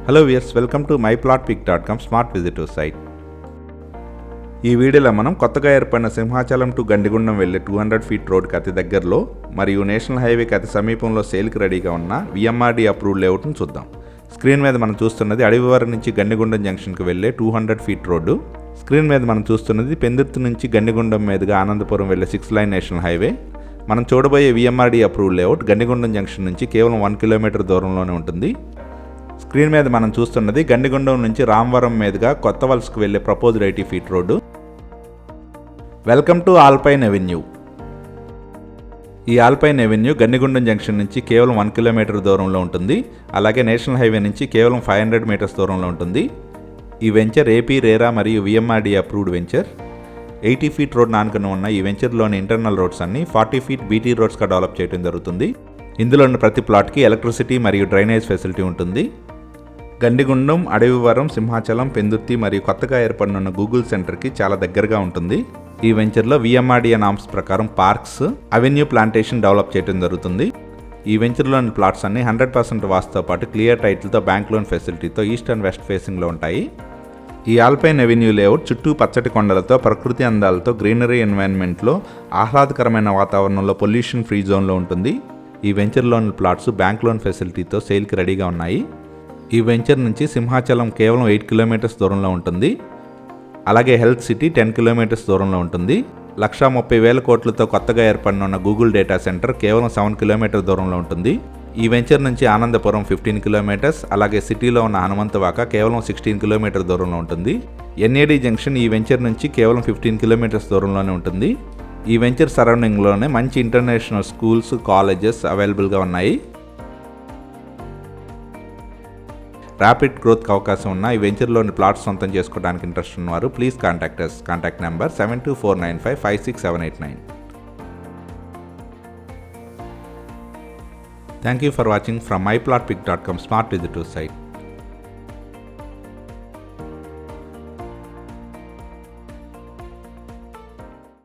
Hello viewers, welcome to myplotpic.com smart visitor site. ఈ వీడియోలో మనం కొత్తగా ఏర్పడిన సింహాచలం టు గండిగుండం వెళ్లే 200 ఫీట్ రోడ్కి అతి దగ్గరలో మరియు నేషనల్ హైవేకి అతి సమీపంలో సేల్కి రెడీగా ఉన్న విఎంఆర్డి అప్రూవ్డ్ లేఅవుట్ను చూద్దాం. స్క్రీన్ మీద మనం చూస్తున్నది అడవివరం నుంచి గండిగుండం జంక్షన్కి వెళ్లే 200 ఫీట్ రోడ్డు. స్క్రీన్ మీద మనం చూస్తున్నది పెందుర్తి నుంచి గండిగుండం మీదుగా ఆనందపురం వెళ్లే 6 లైన్ నేషనల్ హైవే. మనం చూడబోయే VMRD approved layout Gandigundam junction నుంచి కేవలం 1 కిలోమీటర్ దూరంలోనే ఉంటుంది. స్క్రీన్ మీద మనం చూస్తున్నది గండిగుండం నుంచి రామవరం మీదుగా కొత్త వలసకు వెళ్లే proposed 80 feet road. Welcome to alpine avenue. ఈ ఆల్పైన్ అవెన్యూ గండిగుండం జంక్షన్ నుంచి కేవలం 1 కిలోమీటర్ దూరంలో ఉంటుంది. అలాగే నేషనల్ హైవే నుంచి కేవలం 500 మీటర్స్ దూరంలో ఉంటుంది. ఈ వెంచర్ ఏపీ రేరా మరియు VMRD approved venture. 80 feet road నానుకుని ఉన్న ఈ వెంచర్లోని ఇంటర్నల్ రోడ్స్ అన్ని 40 ఫీట్ బీటీ రోడ్స్గా డెవలప్ చేయడం జరుగుతుంది. ఇందులోని ప్రతి ప్లాట్కి ఎలక్ట్రిసిటీ మరియు డ్రైనేజ్ ఫెసిలిటీ ఉంటుంది. గండిగుండం, అడవివరం, సింహాచలం, పెందుర్తి మరియు కొత్తగా ఏర్పడిన గూగుల్ సెంటర్కి చాలా దగ్గరగా ఉంటుంది. ఈ వెంచర్లో విఎంఆర్డి నామ్స్ ప్రకారం పార్క్స్, అవెన్యూ ప్లాంటేషన్ డెవలప్ చేయడం జరుగుతుంది. ఈ వెంచర్లోని ప్లాట్స్ అన్ని 100% వాస్తుతో పాటు క్లియర్ టైటిల్తో బ్యాంక్ లోన్ ఫెసిలిటీతో ఈస్ట్ అండ్ వెస్ట్ ఫేసింగ్లో ఉంటాయి. ఈ ఆల్పైన్ అవెన్యూ లేఅవుట్ చుట్టూ పచ్చటి కొండలతో, ప్రకృతి అందాలతో, గ్రీనరీ ఎన్వైరన్మెంట్లో, ఆహ్లాదకరమైన వాతావరణంలో, పొల్యూషన్ ఫ్రీ జోన్లో ఉంటుంది. ఈ వెంచర్లోని ప్లాట్స్ బ్యాంక్ లోన్ ఫెసిలిటీతో సేల్కి రెడీగా ఉన్నాయి. ఈ వెంచర్ నుంచి సింహాచలం కేవలం 8 కిలోమీటర్స్ దూరంలో ఉంటుంది. అలాగే హెల్త్ సిటీ 10 కిలోమీటర్స్ దూరంలో ఉంటుంది. 1,30,000 కోట్లతో కొత్తగా ఏర్పడిన గూగుల్ డేటా సెంటర్ కేవలం 7 కిలోమీటర్ దూరంలో ఉంటుంది. ఈ వెంచర్ నుంచి ఆనందపురం 15 కిలోమీటర్స్, అలాగే సిటీలో ఉన్న హనుమంతవాక కేవలం 16 కిలోమీటర్ దూరంలో ఉంటుంది. ఎన్ఏడి జంక్షన్ ఈ వెంచర్ నుంచి కేవలం 15 కిలోమీటర్స్ దూరంలోనే ఉంటుంది. ఈ వెంచర్ సరౌండింగ్లోనే మంచి ఇంటర్నేషనల్ స్కూల్స్, కాలేజెస్ అవైలబుల్గా ఉన్నాయి. ర్యాపిడ్ గ్రోత్కి అవకాశం ఉన్న ఈ వెంచర్లోని ప్లాట్స్ సొంతం చేసుకోవడానికి ఇంట్రెస్ట్ ఉన్నవారు please contact us. Contact number 7249556789. Thank you for watching from myplotpic.com smart visitor site.